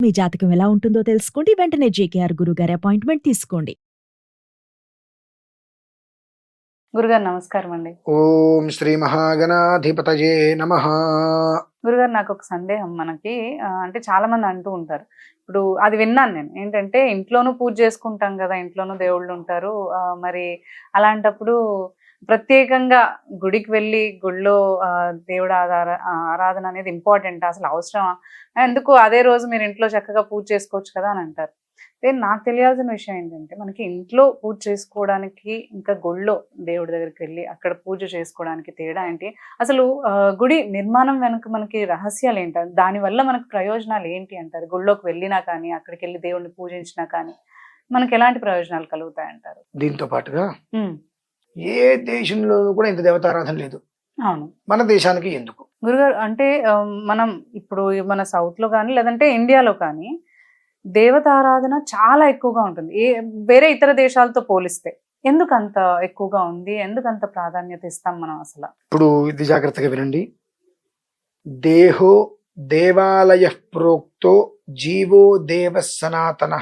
మీ జాతకం ఎలా ఉంటుందో తెలుసుకోండి. వెంటనే జేకేఆర్ గురుగారి అపాయింట్మెంట్ తీసుకోండి. గురుగారు నమస్కారం అండి. ఓం శ్రీ మహాగణాధిపతయే నమః. గురుగారు నాకు ఒక సందేహం. మనకి అంటే చాలా మంది అంటూ ఉంటారు, ఇప్పుడు అది విన్నాను నేను, ఏంటంటే ఇంట్లోనూ పూజ చేసుకుంటాం కదా, ఇంట్లోనూ దేవుళ్ళు ఉంటారు. మరి అలాంటప్పుడు ప్రత్యేకంగా గుడికి వెళ్ళి గుడిలో దేవుడు ఆరాధన అనేది ఇంపార్టెంట్, అసలు అవసరమా, ఎందుకు అదే రోజు మీరు ఇంట్లో చక్కగా పూజ చేసుకోవచ్చు కదా అని అంటారు. నాకు తెలియాల్సిన విషయం ఏంటంటే, మనకి ఇంట్లో పూజ చేసుకోవడానికి ఇంకా గుళ్ళో దేవుడి దగ్గరికి వెళ్ళి అక్కడ పూజ చేసుకోవడానికి తేడా ఏంటి, అసలు గుడి నిర్మాణం వెనుక మనకి రహస్యాలు ఏంటి, దానివల్ల మనకు ప్రయోజనాలు ఏంటి అంటారు? గుళ్ళోకి వెళ్ళినా కానీ అక్కడికి వెళ్ళి దేవుడిని పూజించినా కానీ మనకి ఎలాంటి ప్రయోజనాలు కలుగుతాయి అంటారు? దీంతో పాటుగా ఏ దేశంలోనూ కూడా ఇంత దేవతారాధన లేదు. అవును, మన దేశానికి ఎందుకు గురుగారు? అంటే మనం ఇప్పుడు మన సౌత్ లో కానీ లేదంటే ఇండియాలో కానీ దేవతారాధన చాలా ఎక్కువగా ఉంటుంది, వేరే ఇతర దేశాలతో పోలిస్తే. ఎందుకు అంత ఎక్కువగా ఉంది, ఎందుకు అంత ప్రాధాన్యత ఇస్తాం మనం అసలు? ఇప్పుడు ఇది జాగ్రత్తగా వినండి. దేహో దేవాలయ ప్రోక్తో జీవో దేవ సనాతన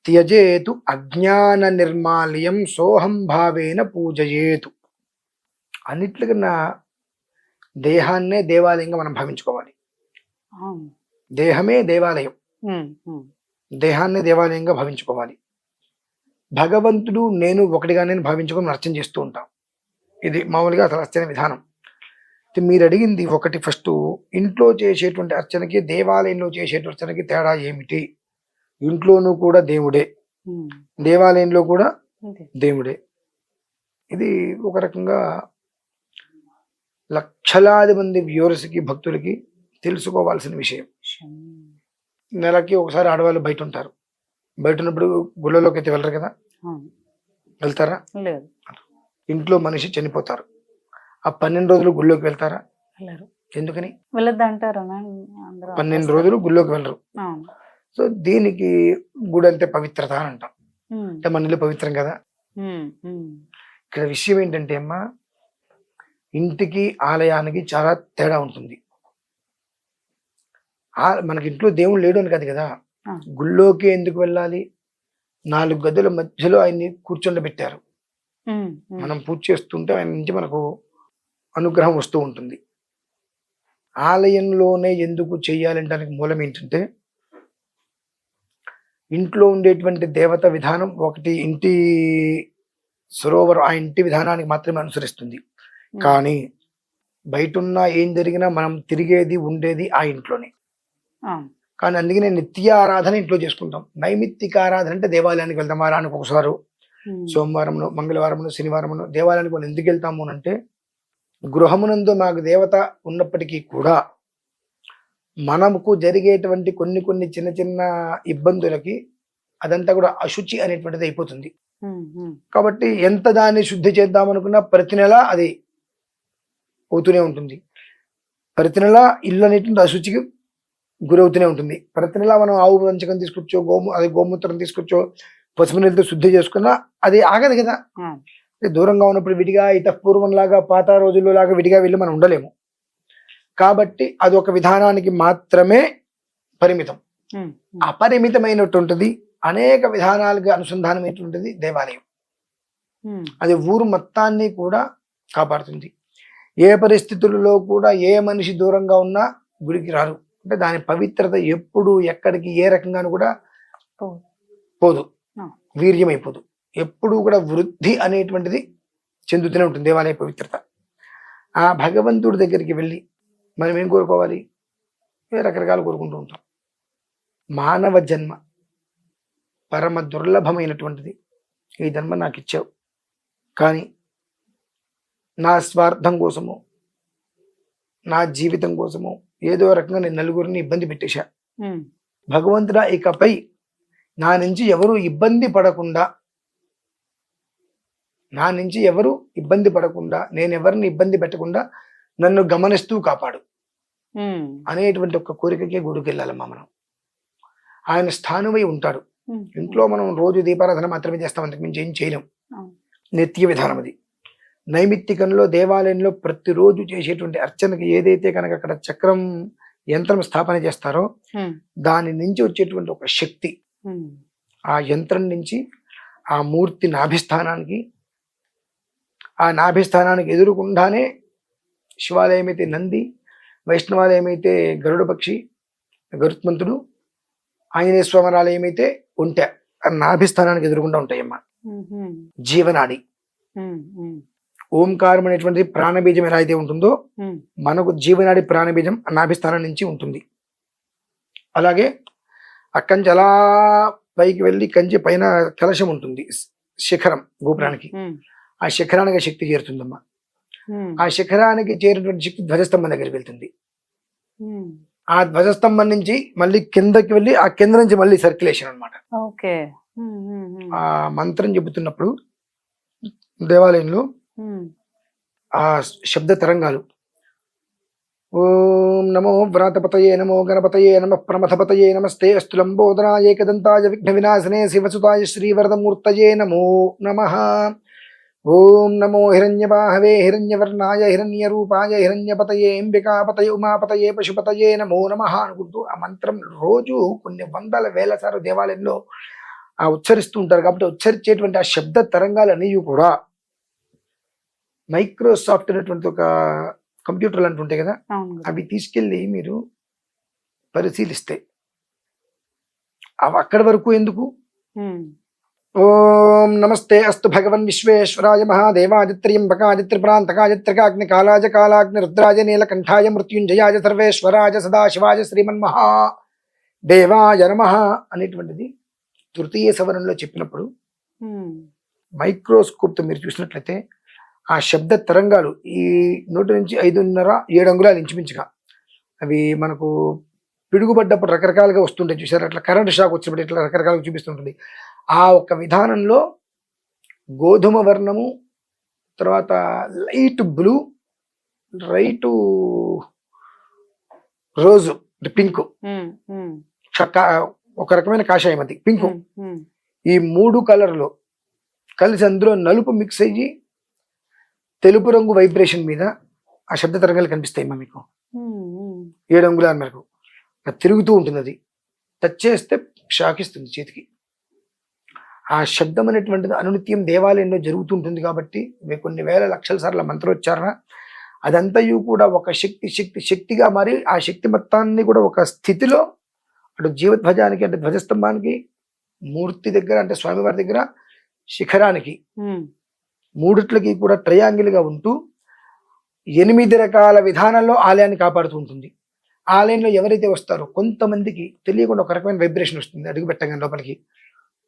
త్యజేతు అజ్ఞాన నిర్మాల్యం సోహం భావేన పూజయేతు. అన్నిట్లకన్నా దేహాన్నే దేవాలయంగా మనం భావించుకోవాలి. దేహమే దేవాలయం, దేహాన్ని దేవాలయంగా భావించుకోవాలి. భగవంతుడు నేను ఒకటిగా నేను భావించుకొని అర్చన చేస్తూ ఉంటాం. ఇది మామూలుగా అసలు అర్చన విధానం. మీరు అడిగింది ఒకటి. ఫస్ట్, ఇంట్లో చేసేటువంటి అర్చనకి దేవాలయంలో చేసేటువంటి అర్చనకి తేడా ఏమిటి? ఇంట్లోనూ కూడా దేవుడే, దేవాలయంలో కూడా దేవుడే. ఇది ఒక రకంగా లక్షలాది మంది వ్యూవర్స్కి, భక్తులకి తెలుసుకోవాల్సిన విషయం. నెలకి ఒకసారి ఆడవాళ్ళు బయట ఉంటారు. బయట ఉన్నప్పుడు గుళ్ళలోకి అయితే వెళ్ళరు కదా, వెళ్తారా? ఇంట్లో మనిషి చనిపోతారు, ఆ 12 రోజులు గుళ్ళోకి వెళ్తారా? ఎందుకని వెళ్ళొద్దు అంటారు? 12 రోజులు గుళ్ళోకి వెళ్ళరు. సో దీనికి గుడి అంతే పవిత్రత అని అంటాం. అంటే మన ఇల్లు పవిత్రం కదా. ఇక్కడ విషయం ఏంటంటే అమ్మా, ఇంటికి ఆలయానికి చాలా తేడా ఉంటుంది. మనకి ఇంట్లో దేవుడు లేడు అని కాదు కదా, గుళ్ళోకి ఎందుకు వెళ్ళాలి? 4 గదుల మధ్యలో ఆయన్ని కూర్చొండబెట్టారు. మనం పూజ చేస్తుంటే ఆయన నుంచి మనకు అనుగ్రహం వస్తూ ఉంటుంది. ఆలయంలోనే ఎందుకు చెయ్యాలంటానికి మూలం ఏంటంటే, ఇంట్లో ఉండేటువంటి దేవత విధానం ఒకటి ఇంటి సరోవరం, ఆ ఇంటి విధానానికి మాత్రమే అనుసరిస్తుంది. కానీ బయటున్నా ఏం జరిగినా మనం తిరిగేది ఉండేది ఆ ఇంట్లోనే. కానీ అందుకనే నిత్య ఆరాధన ఇంట్లో చేసుకుంటాం. నైమిత్తిక ఆరాధన అంటే దేవాలయానికి వెళ్తాం. వారానికి ఒకసారి సోమవారమును, మంగళవారమును, శనివారమును దేవాలయానికి మనం ఎందుకు వెళ్తాము అంటే, గృహమునందు మాకు దేవత ఉన్నప్పటికీ కూడా మనకు జరిగేటువంటి కొన్ని చిన్న చిన్న ఇబ్బందులకి అదంతా కూడా అశుచి అనేటువంటిది అయిపోతుంది. కాబట్టి ఎంత దాన్ని శుద్ధి చేద్దామనుకున్నా ప్రతి నెల అది అవుతూనే ఉంటుంది. ప్రతి నెల ఇల్లు అనేటువంటి అశుచికి గురవుతూనే ఉంటుంది. ప్రతి నెల మనం ఆవు పంచకం తీసుకొచ్చో, గోమూత్రం తీసుకొచ్చో, పసుపు నీళ్ళతో శుద్ధి చేసుకున్నా అది ఆగదు కదా. దూరంగా ఉన్నప్పుడు విడిగా ఇతపూర్వంలాగా పాత రోజుల్లో లాగా విడిగా వెళ్ళి మనం ఉండలేము. కాబట్టి అది ఒక విధానానికి మాత్రమే పరిమితం. అపరిమితమైనటువంటిది అనేక విధానాలుగా అనుసంధానమైనటువంటిది దేవాలయం. అది ఊరు మొత్తాన్ని కూడా కాపాడుతుంది. ఏ పరిస్థితుల్లో కూడా ఏ మనిషి దూరంగా ఉన్నా గుడికి రారు. అంటే దాని పవిత్రత ఎప్పుడు ఎక్కడికి ఏ రకంగానూ కూడా పోదు, వీర్యమైపోదు. ఎప్పుడు కూడా వృద్ధి అనేటువంటిది చెందుతూనే ఉంటుంది దేవాలయ పవిత్రత. ఆ భగవంతుడి దగ్గరికి వెళ్ళి మనం ఏం కోరుకోవాలి? రకరకాలు కోరుకుంటూ ఉంటాం. మానవ జన్మ పరమ దుర్లభమైనటువంటిది. ఈ జన్మ నాకు ఇచ్చావు, కానీ నా స్వార్థం కోసము, నా జీవితం కోసము ఏదో రకంగా నేను నలుగురిని ఇబ్బంది పెట్టేశా. భగవంతుడా, ఇకపై నా నుంచి ఎవరు ఇబ్బంది పడకుండా, నేను ఎవరిని ఇబ్బంది పెట్టకుండా నన్ను గమనిస్తూ కాపాడు అనేటువంటి ఒక కోరికకే గుడికి వెళ్ళాలమ్మా మనం. ఆయన స్థానువై ఉంటాడు. ఇంట్లో మనం రోజు దీపారాధన మాత్రమే చేస్తాం, అంతకు మించి ఏం చేయలేం. నిత్య విధానం అది. నైమిత్తికంలో దేవాలయంలో ప్రతిరోజు చేసేటువంటి అర్చనకి ఏదైతే కనుక అక్కడ చక్రం యంత్రం స్థాపన చేస్తారో ఉమ్, దాని నుంచి వచ్చేటువంటి ఒక శక్తి ఉమ్, ఆ యంత్రం నుంచి ఆ మూర్తి నాభిస్థానానికి, ఆ నాభిస్థానానికి ఎదురుకుండానే శివాలయం అయితే నంది, వైష్ణవాలయం అయితే గరుడ పక్షి గరుత్మంతుడు, ఆంజనేయ స్వామి ఆలయం అయితే ఒంటె, ఆ నాభిస్థానానికి ఎదురుకుండా ఉంటాయమ్మా. ఉమ్, ఉమ్, జీవనాడి ఉమ్, ఉమ్, ఓంకారం అనేటువంటి ప్రాణబీజం ఎలా అయితే ఉంటుందో ఉమ్, మనకు జీవనాడి ప్రాణబీజం ఆ నాభిస్థానం నుంచి ఉంటుంది. అలాగే అక్కడి నుంచి అలా పైకి వెళ్ళి కంచి పైన కలశం ఉంటుంది, శిఖరం గోపురానికి. ఉమ్, ఆ శిఖరానికి శక్తి చేరుతుందమ్మా. ఉమ్, ఆ శిఖరానికి చేరినటువంటి శక్తి ధ్వజస్తంభం దగ్గరికి వెళ్తుంది. ఉమ్. ఆ ధ్వజస్తంభం నుంచి మళ్ళీ కిందకి వెళ్ళి ఆ కింద నుంచి మళ్ళీ సర్క్యులేషన్ అన్నమాట. ఓకే. ఉమ్, ఉమ్, ఉమ్, ఆ మంత్రం చెబుతున్నప్పుడు దేవాలయంలో ఉమ్, ఆ శబ్ద తరంగాలు ఓం నమో వ్రాతపతయే నమో గణపతయే నమ ప్రమథపతయే నమస్తే అస్తు లంబోదరాయ ఏకదంతాయ విఘ్న వినాశనే శివసుతాయ శ్రీవరదమూర్తయే నమో నమః. ఓం నమో హిరణ్యబాహవే హిరణ్యవర్ణాయ హిరణ్యరూపాయ హిరణ్యపతయే అంబికాపతయ ఉమాపతయే పశుపతయే నమో నమః అనుకుంటూ ఆ మంత్రం రోజు కొన్ని వందల వేల సార్లు దేవాలయంలో ఆ ఉచ్చరిస్తూ ఉంటారు. కాబట్టి ఉచ్చరించేటువంటి ఆ శబ్ద తరంగాలన్నీ కూడా మైక్రోసాఫ్ట్ అనేటువంటి ఒక కంప్యూటర్లు అంటుంటాయి కదా, అవును గురుగారు. అవి తీసుకెళ్ళి మీరు పరిశీలిస్తే అవి అక్కడి వరకు ఎందుకు. ఉమ్, ఓం నమస్తే అస్తు భగవన్ విశ్వేశ్వరాయ మహాదేవాదిత్ర్యంబకాయ త్రిపురాంతకాయ త్రికాగ్ని కాలాజ కాలాగ్ని రుద్రాజ నీలకంఠాయ మృత్యుంజయాజ సర్వేశ్వరాజ సదాశివాజ శ్రీమన్మహా దేవాయ నమః అనేటువంటిది తృతీయ సవరణలో చెప్పినప్పుడు ఉమ్, మైక్రోస్కోప్తో మీరు చూసినట్లయితే ఆ శబ్ద తరంగాలు ఈ 100 నుంచి 5.5-7 అంగుళాలు ఇంచుమించుగా అవి మనకు పిడుగుపడ్డప్పుడు రకరకాలుగా వస్తుంటాయి చూసారు, అట్లా కరెంట్ షాక్ వచ్చినప్పుడు ఇట్లా రకరకాలుగా చూపిస్తుంటుంది. ఆ ఒక్క విధానంలో గోధుమ వర్ణము, తర్వాత లైట్ బ్లూ, రైటు రోజు పింక్, ఉమ్, ఉమ్, ఒక రకమైన కాషాయం అది పింక్, ఉమ్, ఉమ్, ఈ 3 కలర్లు కలిసి అందులో నలుపు మిక్స్ అయ్యి తెలుపు రంగు వైబ్రేషన్ మీద ఆ శబ్ద తరంగాలు కనిపిస్తాయి మా మీకు. ఉమ్, ఉమ్. 7 అంగుళాల మేరకు అది తిరుగుతూ ఉంటుంది. అది టచ్ చేస్తే షాక్ ఇస్తుంది చేతికి. ఆ శబ్దం అనేటువంటిది అనునిత్యం దేవాలయంలో జరుగుతుంటుంది కాబట్టి కొన్ని వేల లక్షల సార్లు మంత్రోచ్చారణ అదంతయు కూడా ఒక శక్తిగా మారి ఆ శక్తి మొత్తాన్ని కూడా ఒక స్థితిలో అటు జీవధ్వజానికి అంటే ధ్వజస్తంభానికి, మూర్తి దగ్గర అంటే స్వామివారి దగ్గర, శిఖరానికి ఉమ్, మూడిట్లకి కూడా ట్రయాంగిల్గా ఉంటూ 8 రకాల విధానాల్లో ఆలయాన్ని కాపాడుతూ ఉంటుంది. ఆలయంలో ఎవరైతే వస్తారో కొంతమందికి తెలియకుండా ఒక రకమైన వైబ్రేషన్ వస్తుంది అడుగు పెట్టగానే లోపలికి.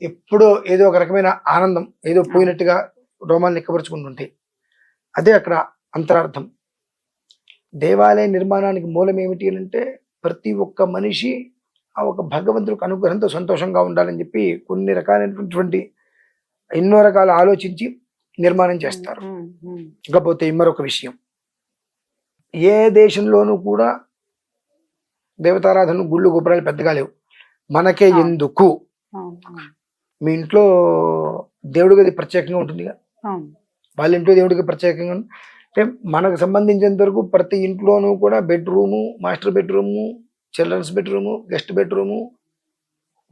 ఎప్పుడో ఏదో ఒక రకమైన ఆనందం, ఏదో పోయినట్టుగా రోమాలు నిక్కబరుచుకుంటుంటాయి. అదే అక్కడ అంతరార్థం. దేవాలయ నిర్మాణానికి మూలం ఏమిటి అంటే ప్రతి ఒక్క మనిషి ఆ ఒక భగవంతుడికి అనుగ్రహంతో సంతోషంగా ఉండాలని చెప్పి కొన్ని రకాలైనటువంటి ఎన్నో రకాల ఆలోచించి నిర్మాణం చేస్తారు. ఉమ్, ఉమ్, ఇకపోతే మరొక విషయం, ఏ దేశంలోనూ కూడా దేవతారాధనలు గుళ్ళు గోపురాలు పెద్దగా లేవు. మనకే ఎందుకు? అవును, అవును, మీ ఇంట్లో దేవుడి గది ప్రత్యేకంగా ఉంటుందిగా, అవును. వాళ్ళ ఇంట్లో దేవుడికి ప్రత్యేకంగా అంటే మనకు సంబంధించినంత వరకు ప్రతి ఇంట్లోనూ కూడా bedroom, master bedroom, children's bedroom, guest bedroom,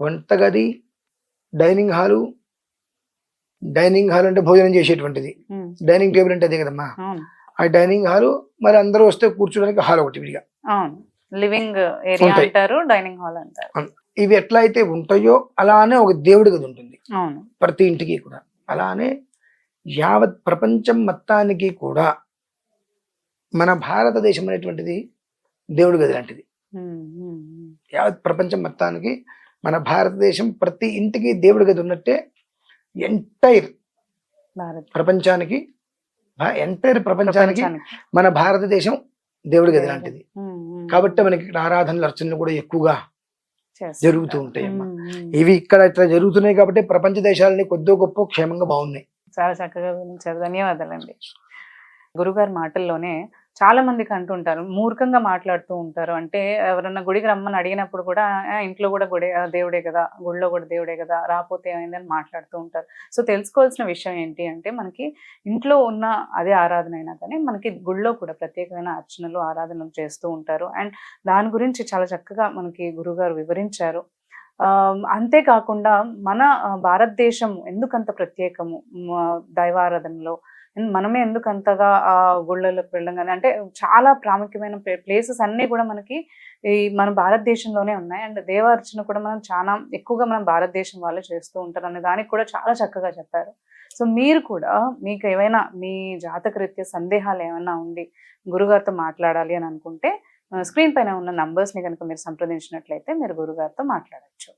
వంటగది, డైనింగ్ హాలు. డైనింగ్ హాల్ అంటే భోజనం చేసేటువంటిది, ఉమ్, డైనింగ్ టేబుల్ అంటే అదే కదమ్మా. అవును, ఆ డైనింగ్ హాలు మరి అందరూ వస్తే కూర్చోడానికి హాల్ ఒకటి విడిగా. అవును. లివింగ్ ఏరియా ఉంటాయి. అంటారు, డైనింగ్ హాల్ అంటారు. ఇవి ఎట్లా అయితే ఉంటాయో అలానే ఒక దేవుడి గది ఉంటుంది అవును. ప్రతి ఇంటికి కూడా. అలానే యావత్ ప్రపంచం మొత్తానికి కూడా మన భారతదేశం అనేటువంటిది దేవుడి గది లాంటిది. ఉమ్, ఉమ్, ఉమ్. యావత్ ప్రపంచం మొత్తానికి మన భారతదేశం ప్రతి ఇంటికి దేవుడి గది ఉన్నట్టే ఎంటైర్ భారత్ ప్రపంచానికి ప్రపంచానికి. మన భారతదేశం దేవుడి గది లాంటిది. ఉమ్, ఉమ్. కాబట్టి మనకి ఇక్కడ ఆరాధనలు అర్చనలు కూడా ఎక్కువగా చేస్తుంటారు. జరుగుతూ ఉంటాయి అమ్మా. ఉమ్, ఉమ్. ఇవి ఇక్కడ ఇట్లా జరుగుతున్నాయి కాబట్టి ప్రపంచ దేశాలని కొద్దో గొప్ప క్షేమంగా బాగున్నాయి. చాలా చక్కగా వివరించారు, ధన్యవాదాలండి. గురుగారి మాటల్లోనే చాలా మందికి అంటుంటారు, మూర్ఖంగా మాట్లాడుతూ ఉంటారు. అంటే ఎవరన్నా గుడికి రమ్మని అడిగినప్పుడు కూడా ఇంట్లో కూడా దేవుడే కదా, గుడిలో కూడా దేవుడే కదా, రాపోతే ఏమైందని మాట్లాడుతూ ఉంటారు. సో తెలుసుకోవాల్సిన విషయం ఏంటి అంటే, మనకి ఇంట్లో ఉన్న అదే ఆరాధన అయినా కానీ మనకి గుడిలో కూడా ప్రత్యేకమైన అర్చనలు ఆరాధనలు చేస్తూ ఉంటారు. అండ్ దాని గురించి చాలా చక్కగా మనకి గురుగారు వివరించారు. అంతేకాకుండా మన భారతదేశం ఎందుకంత ప్రత్యేకము దైవారాధనలో, మనమే ఎందుకు అంతగా గుళ్ళలోకి వెళ్ళడం కానీ, అంటే చాలా ప్రాముఖ్యమైన ప్లేసెస్ అన్నీ కూడా మనకి ఈ మన భారతదేశంలోనే ఉన్నాయి. అండ్ దేవార్చన కూడా మనం చాలా ఎక్కువగా మనం భారతదేశం వాళ్ళు చేస్తూ ఉంటారు అనే దానికి కూడా చాలా చక్కగా చెప్పారు. సో మీరు కూడా మీకు ఏమైనా మీ జాతకరీత్యా సందేహాలు ఏమైనా ఉండి గురుగారితో మాట్లాడాలి అని అనుకుంటే, స్క్రీన్ పైన ఉన్న నంబర్స్ని కనుక మీరు సంప్రదించినట్లయితే మీరు గురుగారితో మాట్లాడచ్చు.